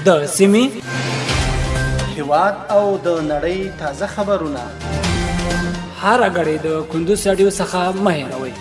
د سیمې هیواد او د نړۍ تازه خبرونه هر غړي د کندز رادیو څخه مه هېروئ.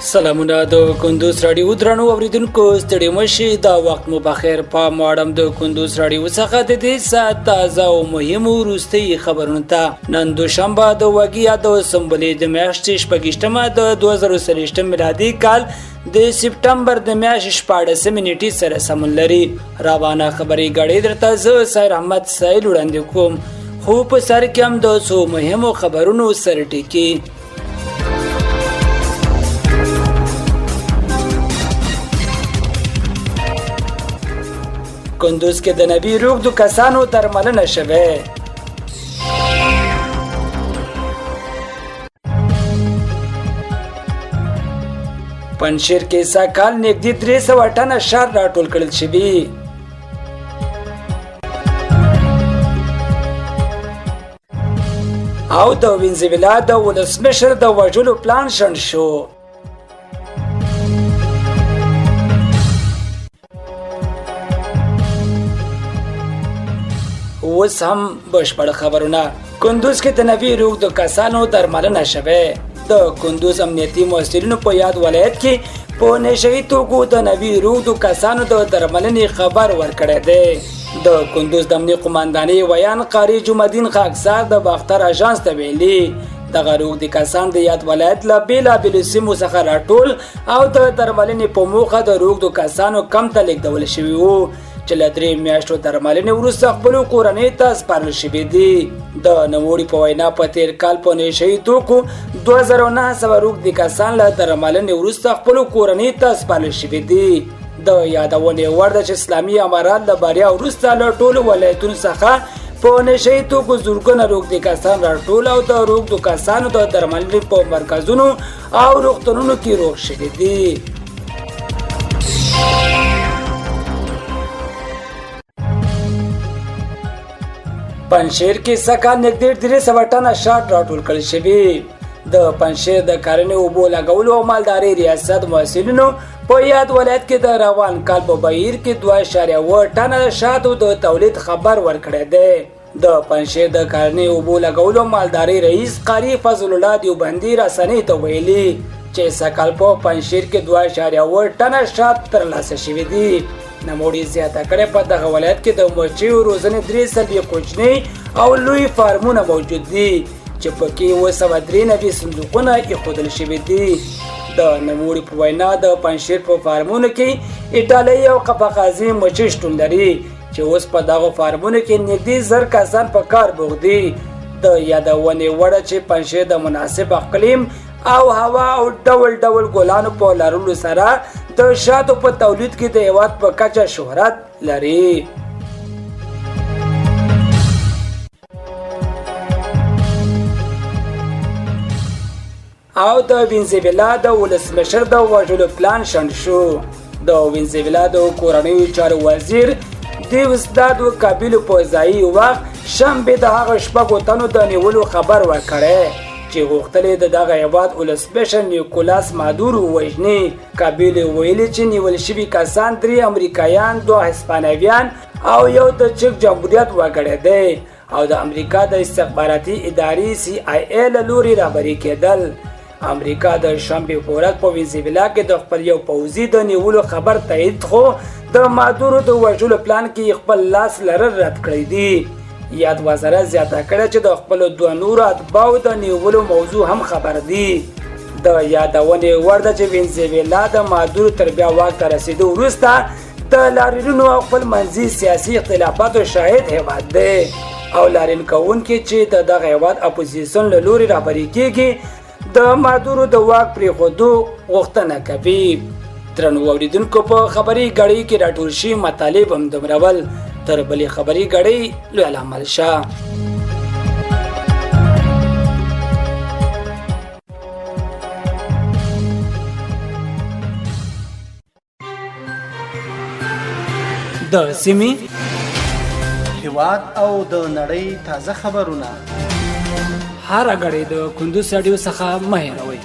سلامونه د کندز رادیو درنو اوریدونکو، ستړي مشئ، دا وخت مو بخیر. په ماړم د کندز رادیو څخه د دې ساعت تازه او مهمو وروستي خبرونه ته. نن دوشنبه د وګیا د سنبله د دمیاشتې 26مه د 2023 میلادي کال د سپتمبر د میاشتې 16مه سره سمون لري. روانه خبري غړي درته زه سیر احمد سایل وړاندې کوم. خو په سر کې هم د څو مهمو خبرونو سره ټکی. کندز کې د نبی روغدو کسانو درملنه شوه. پنځیر کې ساکال نږدې 300 ټنه شار راټول کړل شوی. او د وینزویلا د ولسمشر د وژلو پلان شنډ شو. اوس هم بشپړ خبرونه. کندز کې د نوي روغدو کسانو درملنه شوه. د کندز امنیتي مسؤلینو په یاد ولایت کې په نشهیي توکو د نوي روغدو کسانو د درملنې خبر ورکړی دی. د کندز د امنیت قومندانۍ ویان قاری جمعدین خاکسار د باختر اژانس ته ویلي دغه روغدي کسان د یاد ولایت له بیلابیلو سیمو څخه راټول او د درملنې په موخه د روغدو کسانو کمپ ته لیږدول شوي وو چې له 3 میاشتو درملنې وروسته خپلو کورنۍ ته سپارل شوي دي. د نوموړي په وینا په تېر کال په نشهیي توکو 2900 روغدي کسان له درملنې وروسته خپلو کورنۍ ته سپارل شوي دي. د یادونې وړ ده چې اسلامي امارات له بریا وروسته له ټولو ولایتونو څخه په نشهیي توکو زرګونه روغدي کسان راټول او د روغدو کسانو د درملنې په مرکزونو او روغتونونو کې روغ شوي دي. پنځیر کې ساکال نږدې 300 ټنه شات راټول کړل شوی. د پنځیر د کرنې اوبو لګولو او مالدارۍ ریاست مسؤلینو په یاد ولایت کې د روان کال په بهیر کې 2.8 ټنه شاتو د تولید خبر ورکړی دی. د پنځیر د کرنې اوبو لګولو مالدارۍ رئیس قاری فضل الله دیوبندي رسانه ته ویلي چې ساکال په پنځیر کې 2.8 ټنه شات ترلاسه شوي دي. نوموړي زیاته کړې په دغه ولایت کې د مچیو روزنې 300 کوچني او لوی فارمونه موجود دي چې پکې 293 صندوقونه ایښودل شوي دي. د نوموړي په وینا د پنځیر په فارمونو کې ایټالوي او قفقازي مچۍ شتون لري چې اوس په دغه فارمونو کې نږدې 1000 کسان په کار بوخت دي. د یادونې وړ چې پنځیر د مناسب اقلیم او هوا او ډول ډول ګلانو په لرلو سره د شاتو په تولید کې د هیواد په کچه شهرت لري. او د وینزویلا د ولسمشر د وژلو پلان شنډ شو. د وینزویلا د کورنیو چارو وزیر دیوسدادو کابیلو په ځایي وخت شنبه د هغه شپږو تنو د نیولو خبر ورکړی چې غوښتل د دغه هیواد ولسمشر نیکولاس مادورو وژني. کابیل ویلي چې نیول شوي کسان 3 امریکایان، 2 هسپانویان او یو د چک جمهوریت وګړی دی او د امریکا د استخباراتي ادارې CIA له لوري رهبري کېدل. امریکا د شنبه په ورځ په وینزویلا کې د خپل یو پوځي د نیولو خبر تایید خو د مادورو د وژلو پلان کې خپل لاس لرل رد کړی دی. یاد وزارت زیاته کړه چې د خپل 2 نورو اتباعو د نیولو موضوع هم خبر دی. د یادونې وړ ده چې وینزویلا د مادورو تر بیا واک ته رسیدو وروسته د لاریونونو او خپل منځي سیاسي اختلافاتو شاهد هیواد دی او لارین کوونکي چې د دغه هیواد اپوزیسیون له لوري رهبري کیږي د مادورو د واک پرېښودو غوښتنه کوي. درنو اوریدونکو، په خبري غړي کې راټول شي مطالب هم دومره ول. تر بلې خبري غړي لوی عمل شه. د سیمې، هیواد او د نړۍ تازه خبرونه هر غړي د کندز رادیو څخه مه هېروئ.